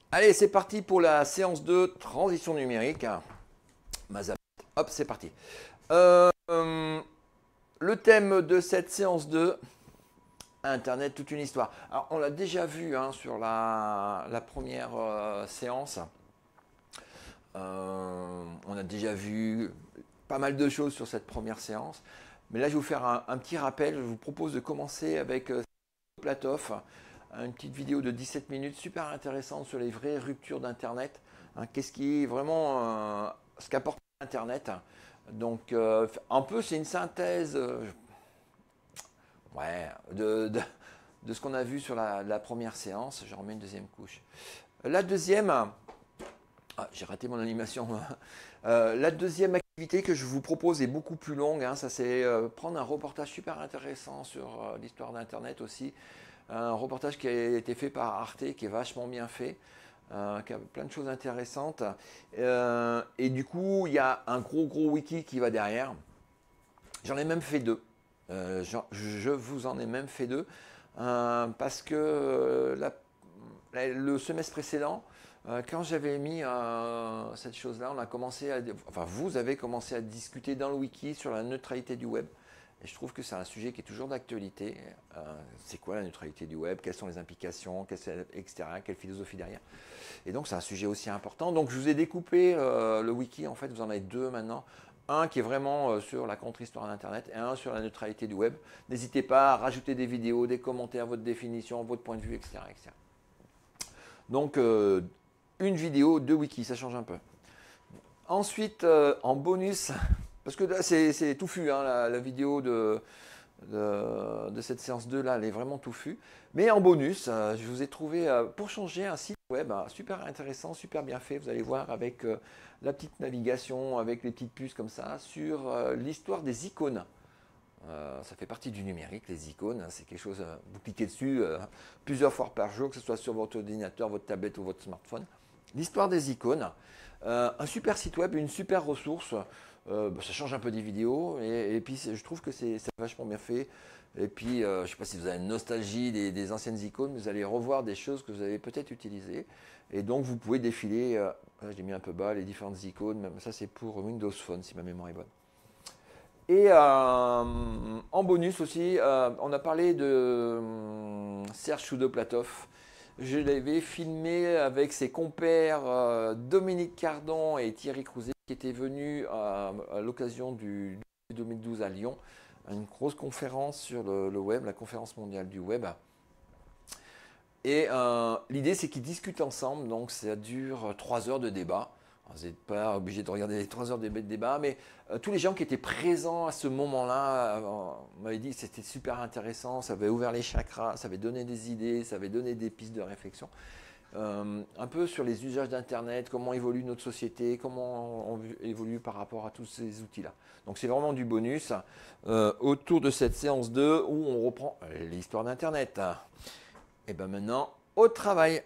Allez, c'est parti pour la séance de transition numérique. Mazap. Hop, c'est parti. Euh, euh, le thème de cette séance de Internet, toute une histoire. Alors, on l'a déjà vu sur la première séance. On a déjà vu pas mal de choses sur cette première séance. Mais là, je vais vous faire un petit rappel. Je vous propose de commencer avec Platov, une petite vidéo de 17 minutes super intéressante sur les vraies ruptures d'Internet. Qu'est-ce qui est vraiment ce qu'apporte Internet. Donc, un peu, c'est une synthèse ouais, de ce qu'on a vu sur la première séance. Je remets une deuxième couche. La deuxième, j'ai raté mon animation. La deuxième activité que je vous propose est beaucoup plus longue. Ça, c'est prendre un reportage super intéressant sur l'histoire d'Internet aussi. Un reportage qui a été fait par Arte, qui est vachement bien fait, qui a plein de choses intéressantes. Et du coup, il y a un gros wiki qui va derrière. J'en ai même fait deux. Je vous en ai même fait deux. Parce que le semestre précédent, quand j'avais mis cette chose-là, on a commencé à, enfin, vous avez commencé à discuter dans le wiki sur la neutralité du web. Et je trouve que c'est un sujet qui est toujours d'actualité. C'est quoi la neutralité du web? Quelles sont les implications, etc. Quelle philosophie derrière? Et donc c'est un sujet aussi important. Donc je vous ai découpé le wiki. En fait, vous en avez deux maintenant. Un qui est vraiment sur la contre-histoire d'Internet et un sur la neutralité du web. N'hésitez pas à rajouter des vidéos, des commentaires, votre définition, votre point de vue, etc. etc. Donc une vidéo, deux wikis, ça change un peu. Ensuite, en bonus, parce que là c'est touffu, la vidéo de cette séance 2 là, elle est vraiment touffue. Mais en bonus, je vous ai trouvé, pour changer, un site web super intéressant, super bien fait. Vous allez voir avec la petite navigation, avec les petites puces comme ça, sur l'histoire des icônes. Ça fait partie du numérique, les icônes. C'est quelque chose, vous cliquez dessus plusieurs fois par jour, que ce soit sur votre ordinateur, votre tablette ou votre smartphone. L'histoire des icônes. Un super site web, une super ressource. Ça change un peu des vidéos et puis je trouve que c'est vachement bien fait. Et puis, je ne sais pas si vous avez une nostalgie des anciennes icônes, vous allez revoir des choses que vous avez peut-être utilisées. Et donc, vous pouvez défiler, je l'ai mis un peu bas, les différentes icônes. Même ça, c'est pour Windows Phone, si ma mémoire est bonne. Et en bonus aussi, on a parlé de Serge Choudoplatov. Je l'avais filmé avec ses compères Dominique Cardon et Thierry Crouzet qui étaient venus à l'occasion du 2012 à Lyon, une grosse conférence sur le web, la conférence mondiale du web. Et l'idée c'est qu'ils discutent ensemble, donc ça dure 3 heures de débat. Vous n'êtes pas obligé de regarder les 3 heures de débat, mais tous les gens qui étaient présents à ce moment-là m'avaient dit que c'était super intéressant, ça avait ouvert les chakras, ça avait donné des idées, ça avait donné des pistes de réflexion. Un peu sur les usages d'Internet, comment évolue notre société, comment on évolue par rapport à tous ces outils-là. Donc c'est vraiment du bonus autour de cette séance 2 où on reprend l'histoire d'Internet. Et bien maintenant, au travail.